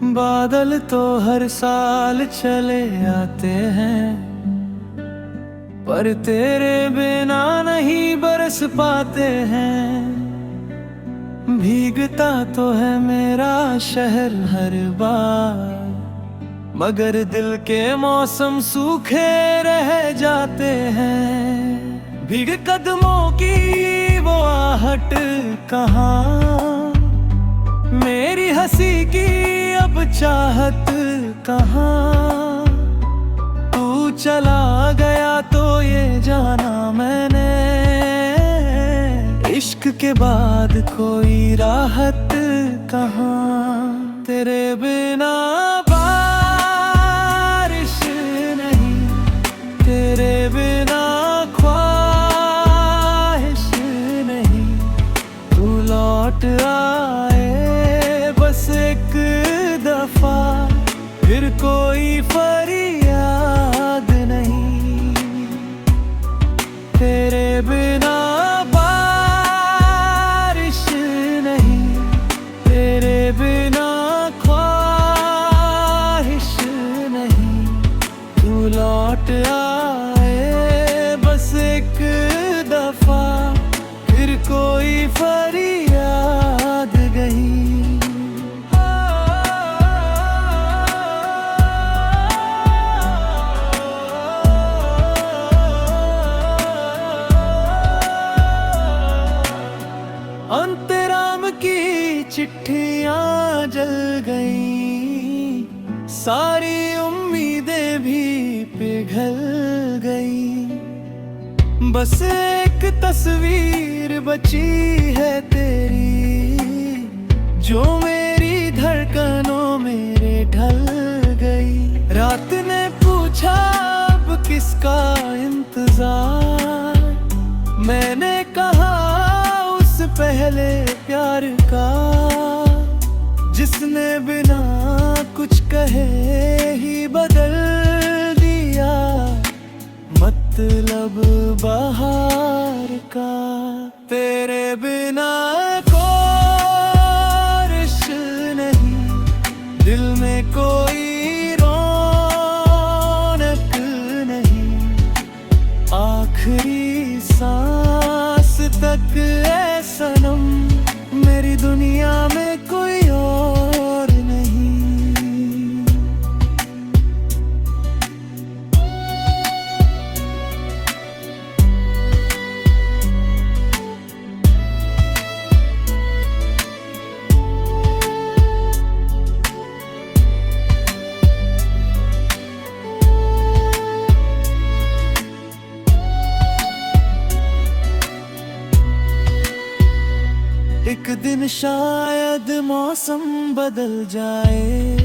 बादल तो हर साल चले आते हैं, पर तेरे बिना नहीं बरस पाते हैं। भीगता तो है मेरा शहर हर बार, मगर दिल के मौसम सूखे रह जाते हैं। भीगे कदमों की वो आहट कहाँ, मेरी हंसी की अब चाहत कहाँ। तू चला गया तो ये जाना मैंने, इश्क के बाद कोई राहत कहाँ। तेरे बिना बारिश नहीं, तेरे बिना ख्वाहिश नहीं। तू लौट आए बस एक दफा, फिर कोई फरियाद नहीं। तेरे बिना बारिश नहीं, तेरे बिना ख्वाहिश नहीं। तू लौट आए बस एक दफा, फिर कोई फरियाद नहीं। अंतराम की चिट्ठियां जल गईं, सारी उम्मीदें भी पिघल गईं। बस एक तस्वीर बची है तेरी, जो मेरी धड़कनों मेरे ढल गई। रात ने पूछा अब किसका इंतजार, मैंने कहा पहले प्यार का, जिसने बिना कुछ कहे ही बदल दिया मतलब बहार का। तेरे बिना कोरिश नहीं, दिल में कोई रौनक नहीं। आखिरी सांस तक सनम, मेरी दुनिया में कोई और नहीं। एक दिन शायद मौसम बदल जाए,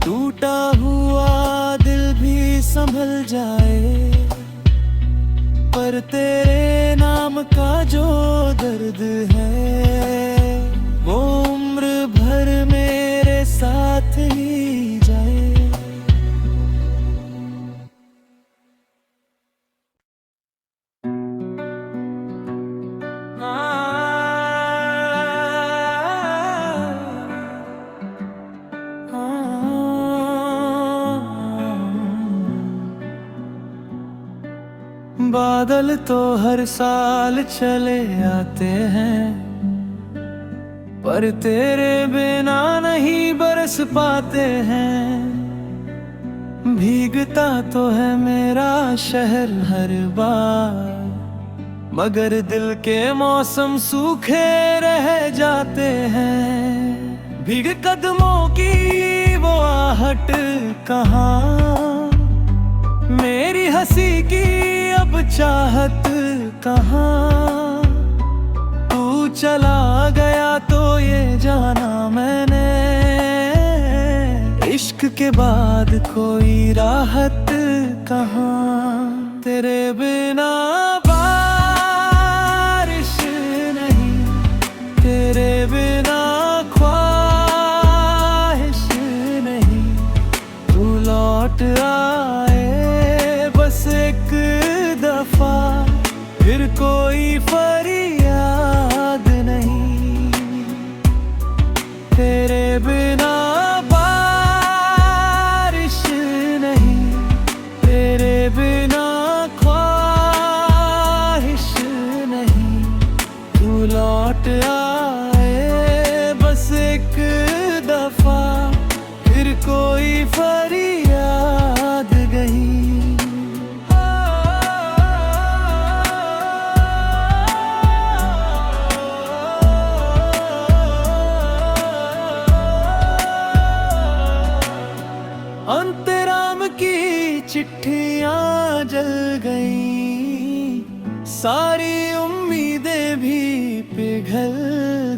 टूटा हुआ दिल भी संभल जाए। पर तेरे नाम का जो दर्द है, वो उम्र भर मेरे साथ ही जाए। बादल तो हर साल चले आते हैं, पर तेरे बिना नहीं बरस पाते हैं। भीगता तो है मेरा शहर हर बार, मगर दिल के मौसम सूखे रह जाते हैं। भीगे कदमों की वो आहट कहाँ, मेरी हंसी की अब चाहत कहाँ। तू चला गया तो ये जाना मैंने, इश्क के बाद कोई राहत कहाँ। तेरे बिना बारिश नहीं, तेरे बिना ख्वाहिश नहीं। तू लौट आए बस एक दफा, फिर कोई फरियाद नहीं। तेरे बिना अंतराम की चिट्ठियां जल गईं, सारी उम्मीदें भी पिघल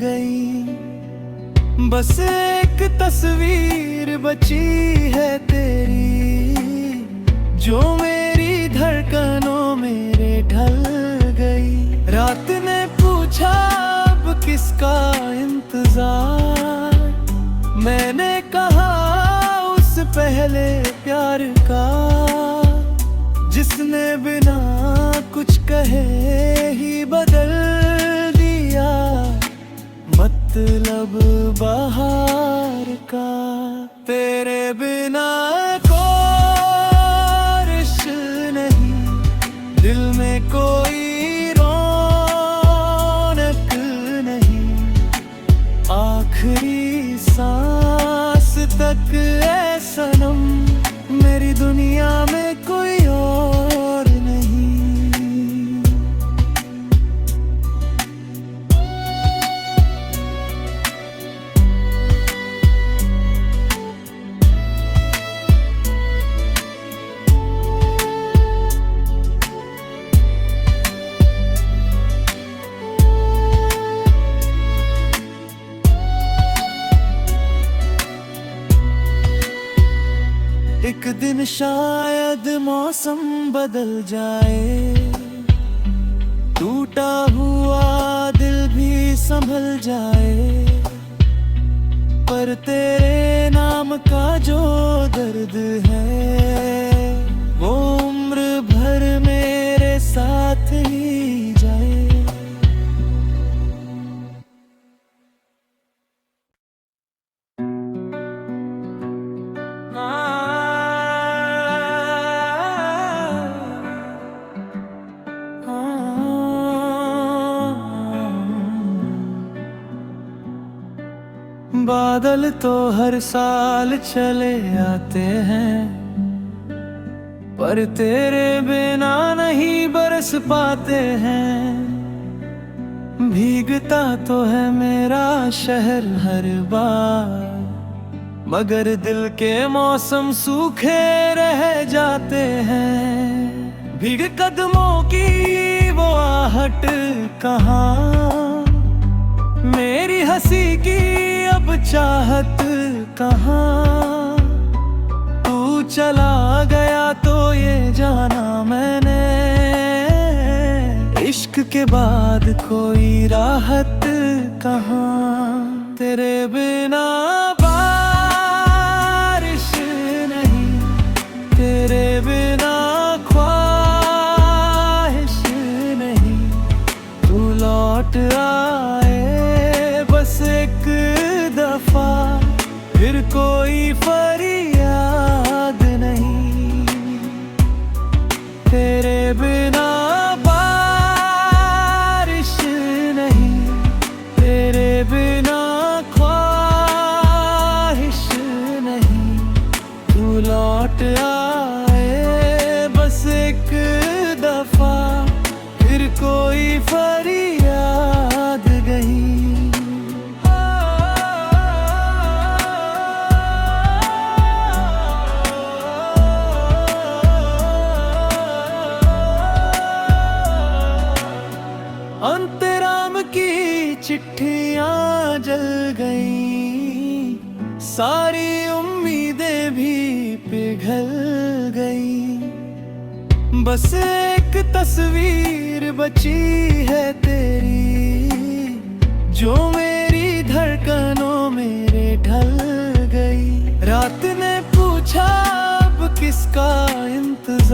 गई। बस एक तस्वीर बची है तेरी, जो मेरी धड़कनों मेरे ढल गई। रात ने पूछा अब किसका इंतजार, मैंने कहा उस पहले प्यार का, जिसने बिना कुछ कहे ही बदल दिया मतलब बहार का। तेरे बिना कोरिश नहीं, दिल में कोई रौनक नहीं, आखिरी सांस तक ऐ सनम मेरी दुनिया में कोई और नहीं। एक दिन शायद मौसम बदल जाए, टूटा हुआ दिल भी संभल जाए, पर तेरे नाम का जो दर्द है वो उम्र भर मेरे साथ ही जाए। बादल तो हर साल चले आते हैं, पर तेरे बिना नहीं बरस पाते हैं। भीगता तो है मेरा शहर हर बार, मगर दिल के मौसम सूखे रह जाते हैं। भीग कदमों की वो आहट कहाँ, मेरी हंसी की अब चाहत कहाँ। तू चला गया तो ये जाना मैंने, इश्क के बाद कोई राहत कहाँ। तेरे बिना बारिश नहीं, तेरे बिना ख्वाहिश नहीं। तू लौट आए बस एक दफा, फिर कोई फरियाद नहीं। तेरे बिना बारिश नहीं, तेरे बिना ख्वाहिश नहीं। तू लौट आए बस एक दफा, फिर कोई फरियाद नहीं। अंतराम की चिट्ठियां जल गईं, सारी उम्मीदें भी पिघल गई। बस एक तस्वीर बची है तेरी, जो मेरी धड़कनों मेरे ढल गई। रात ने पूछा अब किसका इंतजार।